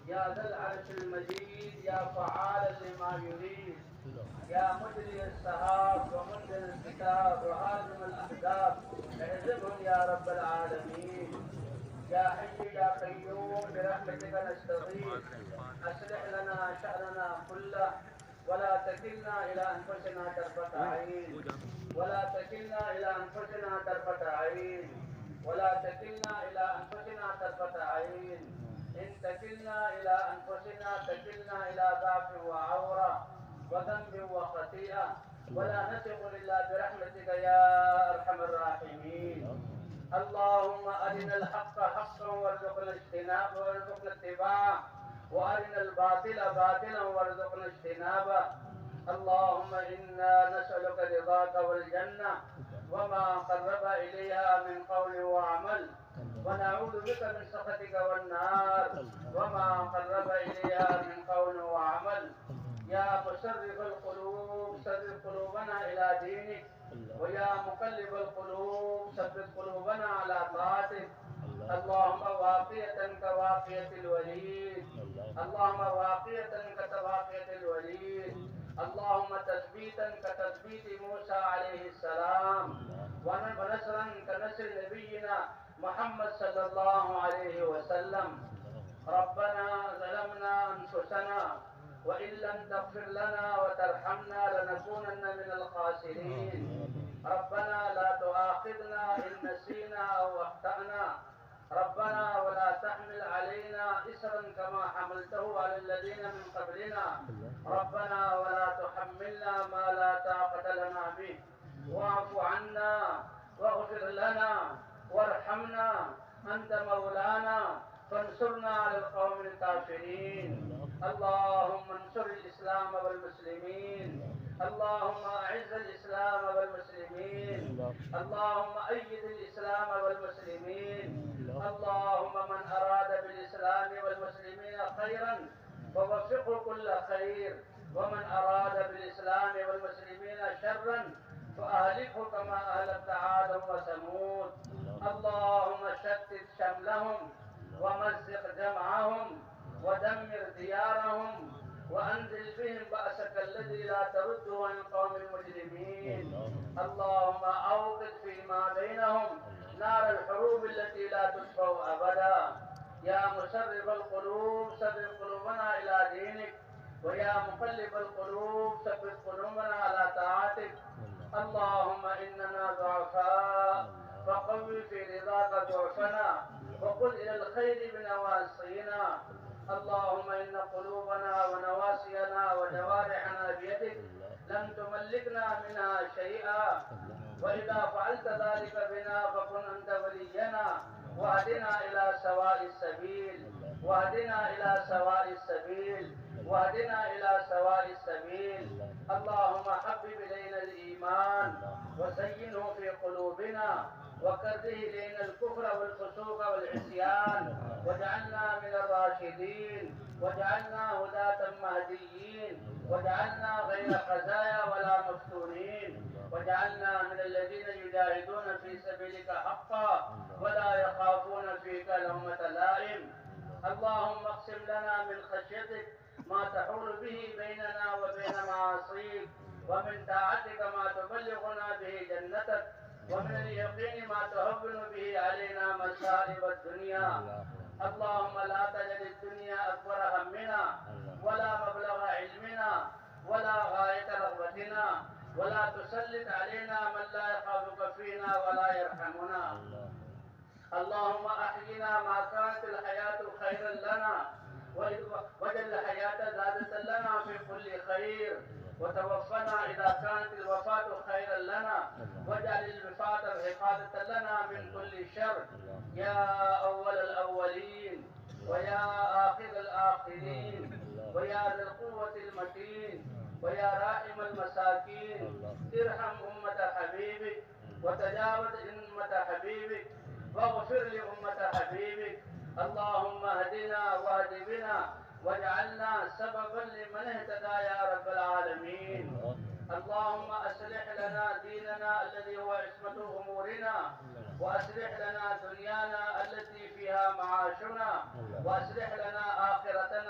يا ذا العرش المجيد يا فعالا لما يريد يا مجري السحاب ومنزل الكتاب وهازم الأحزاب اهزمهم يا رب العالمين. يا حي يا قيوم برحمتك نستغيث أصلح لنا شأننا كله ولا تكلنا إلى أنفسنا طرفة عين ولا تكلنا إلى أنفسنا طرفة عين ولا تكلنا إلى أنفسنا طرفة عين. إن تكلنا إلى أنفسنا تكلنا إلى ضعف وعورة وذنب وخطيئة ولا نثق إلا برحمتك يا أرحم الراحمين. اللهم أرنا الحق حقا وارزقنا اجتنابه وارزقنا اتباعه وأرنا الباطل باطلا وارزقنا اجتنابه. اللهم إنا نسألك رضاك والجنة وما قرب إليها من قول وعمل ونعوذ بك من سخطك والنار وما قرب إليها من قول وعمل. يا مصرف القلوب صرف قلوبنا إلى دينك ويا مقلب القلوب ثبت قلوبنا على طاعتك. اللهم واقية كواقية الوليد اللهم واقية كواقية الوليد اللهم تثبيتا كتثبيت موسى عليه السلام ونصرا كنصر نبينا محمد صلى الله عليه وسلم. ربنا ظلمنا أنفسنا وإن لم تغفر لنا وترحمنا لنكونن من الخاسرين. ربنا لا تؤاخذنا إن نسينا أو أخطأنا. ربنا ولا تحمل علينا إسرا كما حملته على الذين من قبلنا. ربنا ولا تحملنا ما لا طاقة لنا به. واعف عنا واغفر لنا وارحمنا أنت مولانا فانصرنا على القوم الكافرين. اللهم انصر الإسلام والمسلمين. اللهم أعز الإسلام والمسلمين. اللهم أيد الإسلام والمسلمين. اللهم من أراد بالإسلام والمسلمين خيرا فوفقه كل خير ومن أراد بالإسلام والمسلمين شرا فأهلكه كما أهلكت عادا وثمود. اللهم شتت شملهم ومزق جمعهم ودمر ديارهم وأنزل بهم بأسك الذي لا ترده عن القوم المجرمين. اللهم أوقد فيما بينهم نار الحروب التي لا تطفأ أبدا. يا مصرف القلوب صرف قلوبنا إلى دينك ويا مقلب القلوب ثبت قلوبنا على طاعتك. اللهم إننا ضعفاء فقوي في رضاك ضعفنا وقل إلى الخير بنواصينا. اللهم إن قلوبنا ونواسينا وجوارحنا بيدك لم تملكنا منها شيئا وإذا فعلت ذلك بنا فكن أنت ولينا واهدنا إلى سواء السبيل واهدنا إلى سواء السبيل واهدنا إلى سواء السبيل. اللهم حبب إلينا الإيمان وزينه في قلوبنا وكره إلينا الكفر والفسوق والعصيان واجعلنا من الراشدين واجعلنا هداة مهديين واجعلنا غير خزايا ولا مفتونين واجعلنا من الذين يجاهدون في سبيلك حقا ولا يخافون فيك لومة لائم. اللهم اقسم لنا من خشيتك ما تحول به بيننا وبين معاصيك ومن طاعتك ما تبلغنا به جنتك ومن اليقين ما تهون به علينا مصائب الدنيا. اللهم لا تجعل الدنيا أكبر همنا ولا مبلغ علمنا ولا غاية رغبتنا ولا تسلط علينا من لا يخافك فينا ولا يرحمنا. اللهم أحينا ما كانت الحياة خيرا لنا واجعل الحياة زادة لنا في كل خير وتوفنا إذا كانت الوفاة خيرا لنا واجعل الوفاة عقابة لنا من كل شر. يا أول الأولين ويا آخر الآخرين ويا ذا القوة المتين ويا راحم المساكين ارحم أمة حبيبك وتجاوز أمة حبيبك واغفر لأمة حبيبك. اللهم اهدنا واهد بنا واجعلنا سببا لمن اهتدى يا رب العالمين. اللهم أصلح لنا ديننا الذي هو عصمة أمورنا وأصلح لنا دنيانا التي فيها معاشنا وأصلح لنا آخرتنا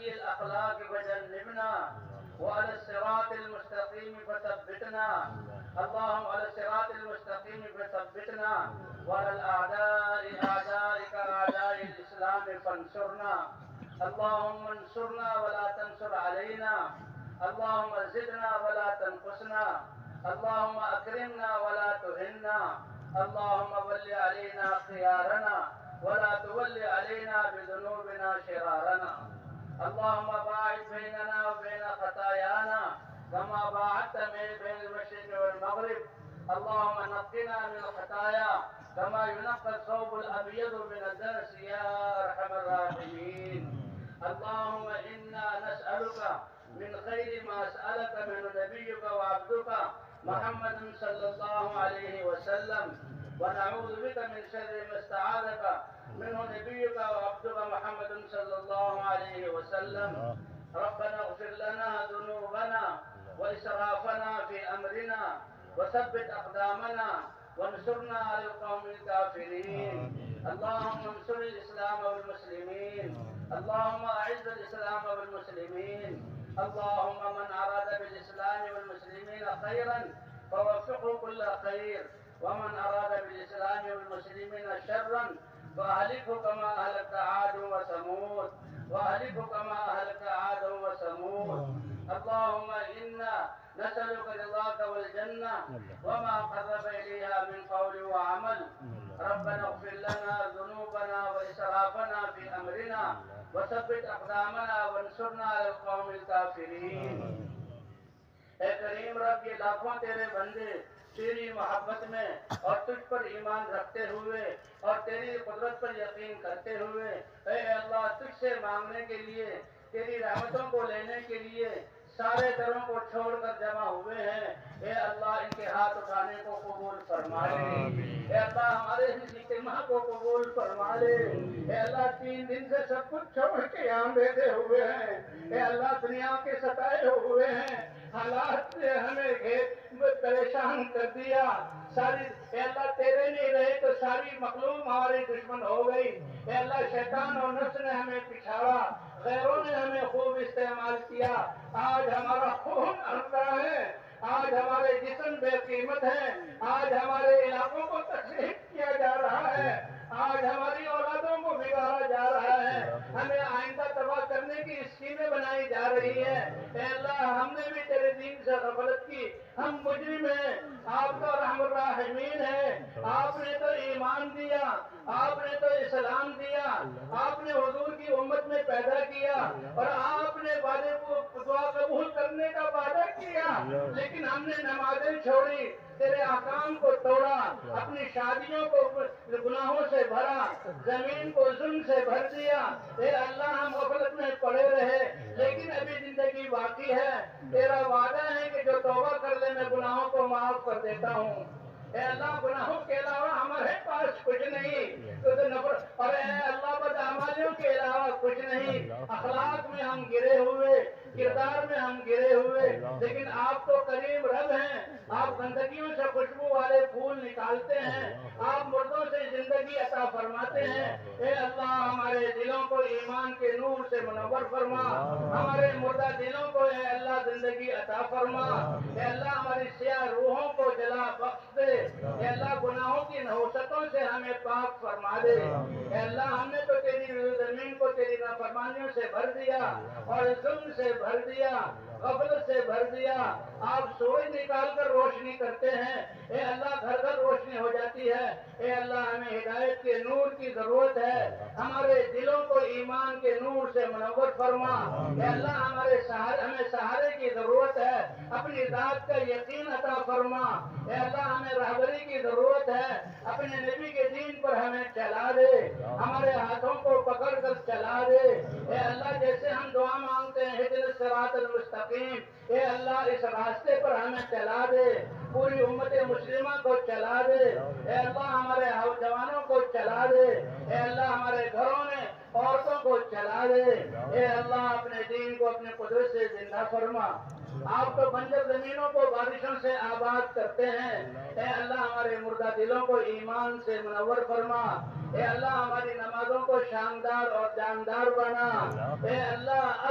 سيء الأخلاق فجنبنا وعلى الصراط المستقيم فثبتنا. اللهم على الصراط المستقيم فثبتنا وعلى الأعداء أعدائك أعداء الإسلام فانصرنا. اللهم انصرنا ولا تنصر علينا. اللهم زدنا ولا تنقصنا. اللهم أكرمنا ولا تهنا. اللهم ول علينا خيارنا ولا تول علينا بذنوبنا شرارنا. اللهم باعد بيننا وبين خطايانا كما باعدت بين المشرق والمغرب. اللهم نقنا من الخطايا كما ينقى الثوب الأبيض من الدنس يا أرحم الراحمين. اللهم إنا نسألك من خير ما سألك من نبيك وعبدك محمد صلى الله عليه وسلم، ونعوذ بك من شر ما استعاذك منه نبيك وعبدك محمد صلى الله عليه وسلم. ربنا اغفر لنا ذنوبنا وإسرافنا في أمرنا وثبت أقدامنا وانصرنا على القوم الكافرين. اللهم انصر الإسلام والمسلمين. اللهم أعز الإسلام والمسلمين. اللهم من أراد بالإسلام والمسلمين خيرا فوفقه كل خير، ومن أراد بالإسلام والمسلمين شرا فأهلكه كما أهلك عاد وثمود، وأهلكه كما أهلك عاد وثمود. اللهم إنا نسألك رضاك والجنة وما قرب إليها من قول وعمل. ربنا اغفر لنا ذنوبنا وإسرافنا في أمرنا وثبت أقدامنا وانصرنا على القوم الكافرين. اے کریم رب، یہ لاکھوں تیرے بندے تیری محبت میں اور تجھ پر ایمان رکھتے ہوئے اور تیری قدرت پر یقین کرتے ہوئے اے اللہ تجھ سے مانگنے کے لیے، تیری رحمتوں کو لینے کے لیے سارے دروں کو چھوڑ کر جمع ہوئے ہیں. اے اللہ ان کے ہاتھ اٹھانے کو قبول فرما لے. اے اللہ ہمارے اس اجتماع کو قبول فرما لے. اے اللہ 3 دن سے سب کچھ چھوڑ کے یہاں بیٹھے ہوئے ہیں. اے اللہ دنیا کے ستائے ہوئے ہیں، حالات نے ہمیں پریشان کر دیا. ساری اے اللہ تیرے نہیں رہے تو ساری مخلوق ہماری دشمن ہو گئی. اے اللہ شیطان اور نفس نے ہمیں پچھاڑا، غیروں نے ہمیں خوب استعمال کیا. آج ہمارا خون ابل رہا ہے، آج ہمارے جسم بے قیمت ہیں، آج ہمارے علاقوں کو تقسیم کیا جا رہا ہے، آج ہماری اولادوں کو بگاڑا جا رہا ہے، ہمیں آئندہ تباہ کرنے کی اسکیمیں بنائی جا رہی ہیں. اے اللہ ہم نے بھی تیرے دین سے غفلت کی، ہم مجرم ہیں، آپ تو رحم الراحمین ہیں. آپ نے تو ایمان دیا، آپ نے تو اسلام دیا، آپ نے حضور کی امت میں پیدا کیا اور آپ نے وعدے کو دعا قبول کرنے کا وعدہ کیا، لیکن ہم نے نمازیں چھوڑی، تیرے احکام کو توڑا، اپنی شادیوں کو گناہوں سے بھرا، زمین کو ظلم سے بھر دیا. اے اللہ ہم غفلت میں پڑے رہے، لیکن ابھی زندگی باقی ہے. تیرا وعدہ ہے کہ جو توبہ کر لے میں گناہوں کو معاف کر دیتا ہوں. اے اللہ گناہوں کے علاوہ ہمارے پاس کچھ نہیں، اور اے اللہ بدعمالیوں کے علاوہ کچھ نہیں. اخلاق میں ہم گرے ہوئے، کردار میں ہم گرے ہوئے، لیکن آپ تو کریم رب ہیں. آپ گندگیوں سے خوشبو والے پھول نکالتے ہیں، آپ مردوں سے زندگی عطا فرماتے ہیں. اے اللہ ہمارے دلوں کو ایمان کے نور سے منور فرما، ہمارے مردہ دلوں کو اے اللہ زندگی عطا فرما. اے اللہ ہماری سیاہ روحوں کو جلا بخش دے. اے اللہ گناہوں کی نحوستوں سے ہمیں پاک فرما دے. اے اللہ ہم نے تو تیری زمین کو تیری نافرمانیوں سے بھر دیا اور ظلم سے بھر دیا، غفلت سے بھر دیا. آپ سورج نکال کر روشنی کرتے ہیں، اے اللہ گھر گھر روشنی ہو جاتی ہے. اے اللہ ہمیں ہدایت کے نور کی ضرورت ہے، ہمارے دلوں کو ایمان کے نور سے منور فرما. اے اللہ ہمیں سہارے کی ضرورت ہے، اپنی ذات کا یقین عطا فرما. اے اللہ ہمیں رہبری کی ضرورت ہے، اپنے نبی کے دین پر ہمیں چلا دے، ہمارے ہاتھوں کو پکڑ کر چلا دے. اے اللہ جیسے ہم دعا مانگتے ہیں اہدنا الصراط المستقیم، اے اللہ اس راستے پر ہمیں چلا دے، پوری امت مسلمہ کو چلا دے. اے اللہ ہمارے جوانوں کو چلا دے. اے اللہ ہمارے گھروں میں عورتوں کو چلا دے. اے اللہ اپنے دین کو اپنے قدرت سے زندہ فرما. آپ تو بنجر زمینوں کو بارشوں سے آباد کرتے ہیں. اے اللہ ہمارے مردہ دلوں کو ایمان سے منور فرما. اے اللہ ہماری نمازوں کو شاندار اور جاندار بنا. اے اللہ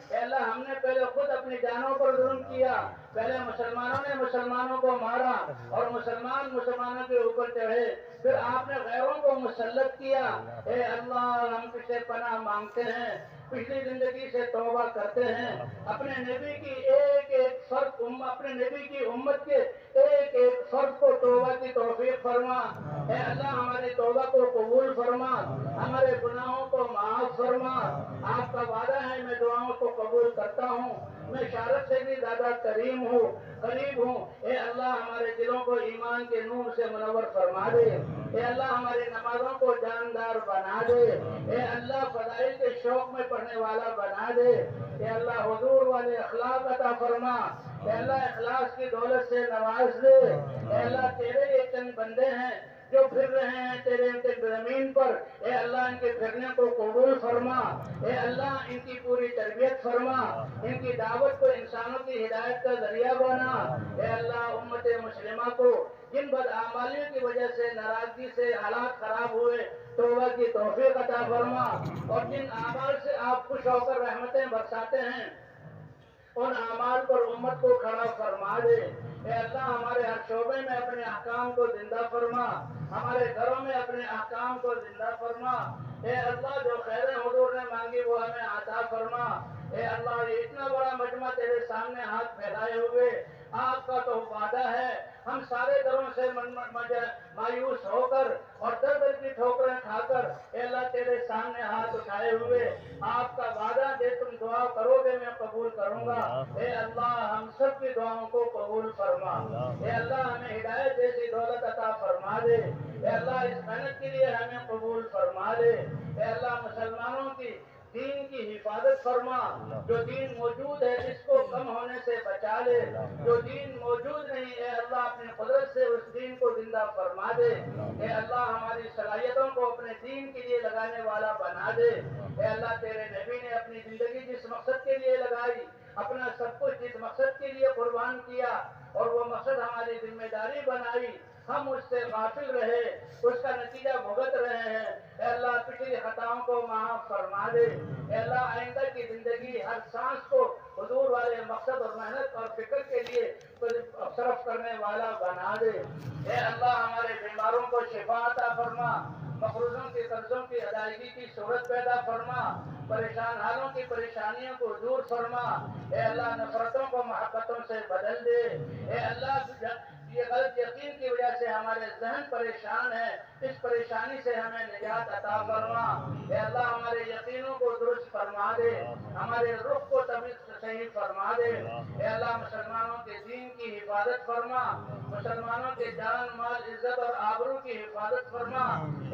اے اللہ ہم نے پہلے خود اپنی جانوں پر ظلم کیا. پہلے مسلمانوں نے مسلمانوں کو مارا اور مسلمان مسلمانوں کے اوپر چڑھے. پھر آپ نے غیروں کو مسلط کیا. اے اللہ ہم تجھ سے پناہ مانگتے ہیں. پچھلی زندگی سے توبہ کرتے ہیں. اپنے نبی کی ایک ایک فرد اپنے نبی کی امت کے ایک ایک فرد کو توبہ کی توفیق فرما. اے اللہ ہماری توبہ کو قبول فرما. ہمارے گناہوں کو معاف فرما. آپ کا وعدہ ہے میں دعاؤں کو قبول کرتا ہوں. میں شارت سے بھی زیادہ قریب ہوں. اے اللہ ہمارے دلوں کو ایمان کے نور سے منور فرما دے. اے اللہ ہماری نمازوں کو جاندار بنا دے. اے اللہ فضائل کے شوق میں پڑھنے والا بنا دے. اے اللہ حضور والے اخلاق عطا فرما. اے اللہ اخلاص کی دولت سے نواز دے. اے اللہ تیرے یہ چند بندے ہیں جو پھر رہے ہیں تیرے زمین پر. اے اللہ ان کے پھرنے کو قبول فرما. اے اللہ ان کی پوری تربیت فرما. ان کی دعوت کو انسانوں کی ہدایت کا ذریعہ بنا. اے اللہ امت مسلمہ کو جن بدعمالیوں کی وجہ سے ناراضگی سے حالات خراب ہوئے توبہ کی توفیق عطا فرما. اور جن اعمال سے آپ خوش ہو کر رحمتیں برساتے ہیں ان اعمال پر امت کو کھڑا فرما دے. اے اللہ ہمارے ہر شعبے میں اپنے احکام کو زندہ فرما. ہمارے گھروں میں اپنے احکام کو زندہ فرما. اے اللہ جو خیر حضور نے مانگی وہ ہمیں عطا فرما. اے اللہ یہ اتنا بڑا مجمع تیرے سامنے ہاتھ پھیلائے ہوئے آپ کا تو وعدہ ہے ہم سارے دروں سے مایوس ہو کر اور در در کی ٹھوکریں کھا کر اے اللہ تیرے سامنے ہاتھ اٹھائے ہوئے آپ کا وعدہ دے تم دعا کرو گے میں قبول کروں گا. اے اللہ ہم سب کی دعاؤں کو قبول فرما. اے اللہ ہمیں ہدایت جیسی دولت عطا فرما دے. اے اللہ اس محنت کے لیے ہمیں قبول فرما دے. اے اللہ مسلمانوں کی دین کی حفاظت فرما. جو دین موجود ہے اس کو کم ہونے سے بچا لے. جو دین موجود نہیں اے اللہ اپنے قدرت سے اس دین کو زندہ فرما دے. اے اللہ ہماری صلاحیتوں کو اپنے دین کے لیے لگانے والا بنا دے. اے اللہ تیرے نبی نے اپنی زندگی جس مقصد کے لیے لگائی اپنا سب کچھ جس مقصد کے لیے قربان کیا اور وہ مقصد ہماری ذمہ داری بنائی ہم اس سے غافل رہے اس کا نتیجہ بھگت رہے ہیں. اے اللہ پچھلی خطاؤں کو معاف فرما دے. اے اللہ آئندہ کی زندگی ہر سانس کو حضور والے مقصد اور محنت اور فکر کے لیے صرف کرنے والا بنا دے. اے اللہ ہمارے بیماروں کو شفا عطا فرما. مقروضوں کے قرضوں کی ادائیگی کی صورت پیدا فرما. پریشان حالوں کی پریشانیوں کو دور فرما. اے اللہ نفرتوں کو محبتوں سے بدل دے. اے اللہ یہ غلط یقین کی وجہ سے ہمارے ذہن پریشان ہے اس پریشانی سے ہمیں نجات عطا فرما. اے اللہ ہمارے یقینوں کو درست فرما دے. ہمارے رخ کو تمیز صحیح فرما دے. اے اللہ مسلمانوں کے دین کی حفاظت فرما. مسلمانوں کے جان مال عزت اور آبرو کی حفاظت فرما.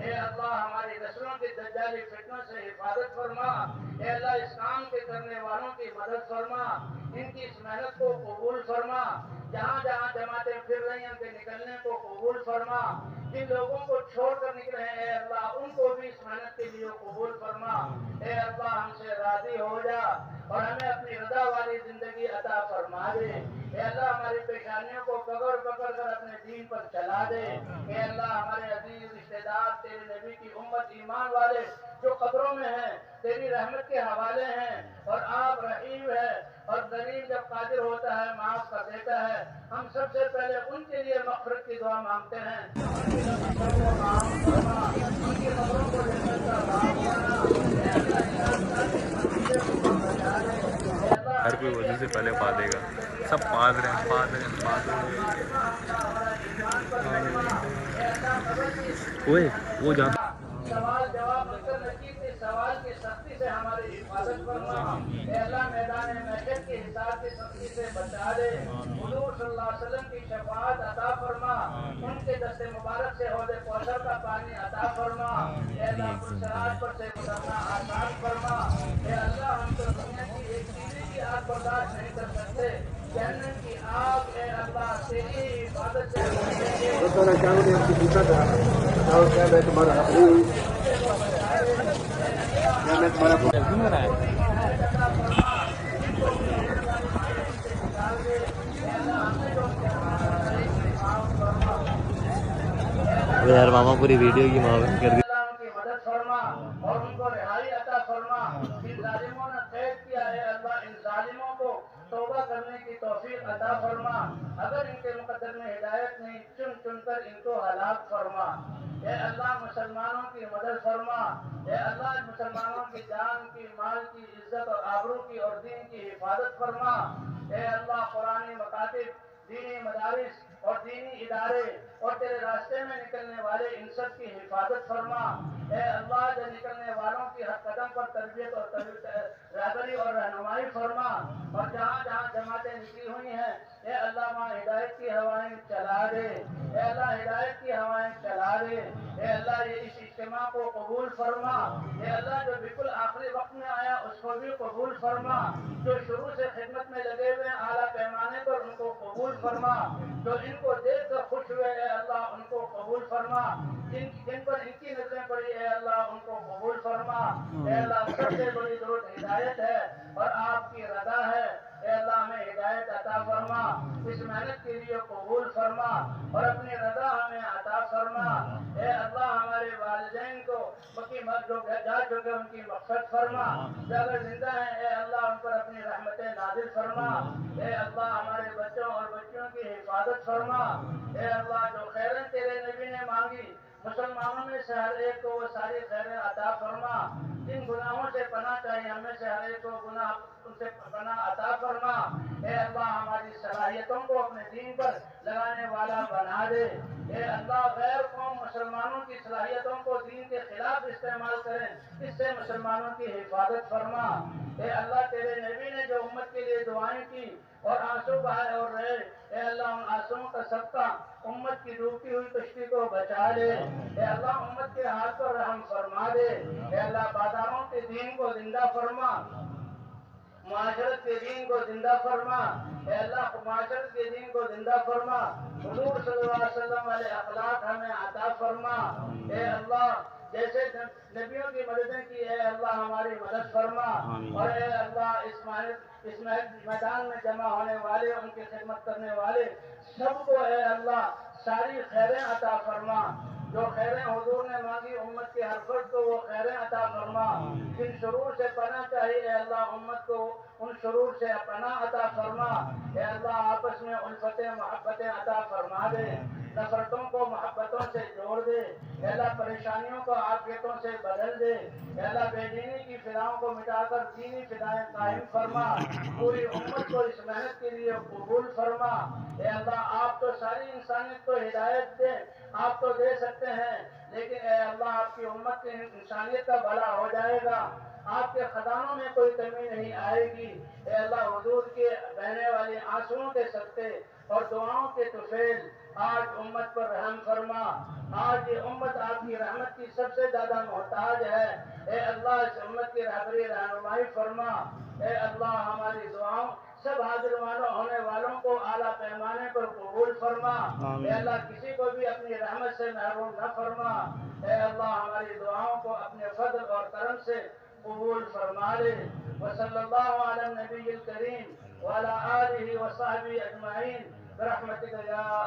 اے اللہ ہماری نسلوں کے دجالی فتنوں سے حفاظت فرما. اے اللہ اس کام کے کرنے والوں کی مدد فرما. ان کی اس محنت کو قبول فرما. جہاں جہاں جماعتیں پھر رہی ہیں ان کے نکلنے کو قبول فرما. جن لوگوں کو چھوڑ کر نکلے ہیں اے اللہ ان کو بھی اس محنت کے لیے قبول فرما. اے اللہ ہم سے راضی ہو جا اور ہمیں اپنی رضا والی زندگی عطا فرما دے. اے اللہ ہماری پیشانیوں کو پکڑ پکڑ کر اپنے دین پر چلا دے. اے اللہ ہمارے عزیز رشتے دار تیرے نبی کی امت ایمان والے جو قبروں میں ہیں تیری رحمت کے حوالے ہیں اور آپ رحیم ہے اور کریم جب قادر ہوتا ہے معاف کر دیتا ہے. ہم سب سے پہلے ان کے لیے مغفرت کی دعا مانگتے ہیں. ہر کوئی وضو سے پہلے پا دے گا. سب پاد رہے ہیں وہ جاتا سوال جواب نصیب کے سوال کی سختی سے ہماری حفاظت فرما. اے اللہ میدان محشر کے حساب کی سختی سے بچا دے. حضور صلی اللہ علیہ وسلم کی شفاعت عطا فرما. ان کے دست مبارک سے حوض کوثر کا پانی عطا فرما. اے اللہ پرسرات پر سے گزرنا آسان فرما. اے اللہ ہم تو دنیا کی ایک چیز کی آگ برداشت نہیں کر سکتے. جہنم کی آگ اے اللہ تیری حفاظت سے یار ماما پوری ویڈیو کی معاون کر دی. اللہ ان کی مدد فرما اور ان کو رہائی عطا فرما. جن ظالموں نے قید کیا ہے اللہ ان ظالموں کو توبہ کرنے کی توفیق عطا فرما. اگر ان کے مقدر میں ہدایت نہیں چن چن کر ان کو ہلاک فرما. اے اللہ مسلمانوں کی مدد فرما. اے اللہ مسلمانوں کی جان کی مال کی عزت اور آبرو کی اور دین کی حفاظت فرما. اے اللہ قرآنی مکاتب دینی مدارس اور دینی ادارے اور تیرے راستے میں نکلنے والے ان سب کی حفاظت فرما. اے اللہ جو نکلنے والوں کی ہر قدم پر تربیت اور رہبری اور رہنمائی فرما. اور جہاں جہاں جماعتیں نکلی ہوئی ہیں اے اللہ وہاں ہدایت کی ہوائیں چلا دے. اے اللہ ہدایت کی ہوائیں چلا دے. اے اللہ یہ اس اجتماع کو قبول فرما. اے اللہ جو بالکل آخری وقت میں آیا اس کو بھی قبول فرما. جو شروع سے خدمت میں لگے ہوئے اعلیٰ پیمانے پر ان کو قبول فرما. جو ان کو دیکھ کر خوش ہوئے اے اللہ ان کو قبول فرما. جن پر ان کی نظریں پڑی اے اللہ ان کو قبول فرما. اے اللہ سب سے بڑی ضرورت ہدایت ہے اور آپ کی رضا ہے. اے اللہ ہمیں ہدایت عطا فرما. اس محنت کے لیے قبول فرما اور اپنی رضا ہمیں عطا فرما. اے اللہ ہمارے والدین کو جو جا چکے ان کی مغفرت فرما. جو اگر زندہ ہیں اے اللہ ان پر اپنی رحمتیں نازل فرما. اے اللہ ہمارے بچوں اور بچیوں کی حفاظت فرما. اے اللہ جو خیریں تیرے نبی نے مانگی مسلمانوں میں سے ہر ایک کو وہ ساری خیریں عطا فرما. جن گناہوں سے پناہ چاہیے ہمیں سے ہر ایک کو گناہ ان سے پناہ عطا فرما. اے اللہ ہماری صلاحیتوں کو اپنے دین پر لگانے والا بنا دے. اے اللہ غیر قوم مسلمانوں کی صلاحیتوں کو دین کے خلاف استعمال کریں اس سے مسلمانوں کی حفاظت فرما. اے اللہ تیرے نبی نے جو امت کے لیے دعائیں کی اور آنسو بہائے اور رہے اے اللہ ان آنسوؤں کا صدقہ امت کی ڈوبتی ہوئی کشتی کو بچا لے. اے اللہ امت کے حال پر رحم فرما دے. اے اللہ بازاروں کے دین کو زندہ فرما. معاشرت کے دین کو زندہ فرما. اے اللہ معاشرت کے دین کو زندہ فرما. حضور صلی اللہ علیہ وسلم والے اخلاق ہمیں عطا فرما. اے اللہ جیسے نبیوں کی مددیں کی اے اللہ ہماری مدد فرما. اور اے اللہ اس میدان میں جمع ہونے والے ان کی خدمت کرنے والے سب کو اے اللہ ساری خیریں عطا فرما. جو خیریں حضور نے مانگی امت کے ہر فرد کو وہ خیریں عطا فرما. جن شرور سے پناہ چاہیے اے اللہ امت کو ان شرور سے پناہ عطا فرما. اے اللہ آپس میں الفتیں محبتیں عطا فرما دے. نفرتوں کو محبتوں سے جوڑ دے. اے اللہ پریشانیوں کو عافیتوں سے بدل دے. اے اللہ بے دینی کی فضاؤں کو مٹا کر دینی فضائیں قائم فرما. پوری امت کو اس محنت کے لیے قبول فرما. اے اللہ آپ تو ساری انسانیت کو ہدایت دے. آپ تو دے سکتے ہیں لیکن اے اللہ آپ کی امت کی انسانیت کا بھلا ہو جائے گا. آپ کے خزانوں میں کوئی کمی نہیں آئے گی. اے اللہ حضور کے بہنے والی آنسوؤں کے صدقے اور دعاؤں کے طفیل آج امت پر رحم فرما. آج یہ امت آپ کی رحمت کی سب سے زیادہ محتاج ہے. اے اللہ اس امت کی رہبری رہنمائی فرما. اے اللہ ہماری دعاؤں سب حاضر ہونے والوں کو اعلیٰ پیمانے پر قبول فرما. اے اللہ کسی کو بھی اپنی رحمت سے محروم نہ فرما. اے اللہ ہماری دعاؤں کو اپنے فضل اور کرم سے قبول فرما لے. وصلی اللہ علی النبی الکریم وعلی آلہ وصحبہ اجمعین برحمتک یا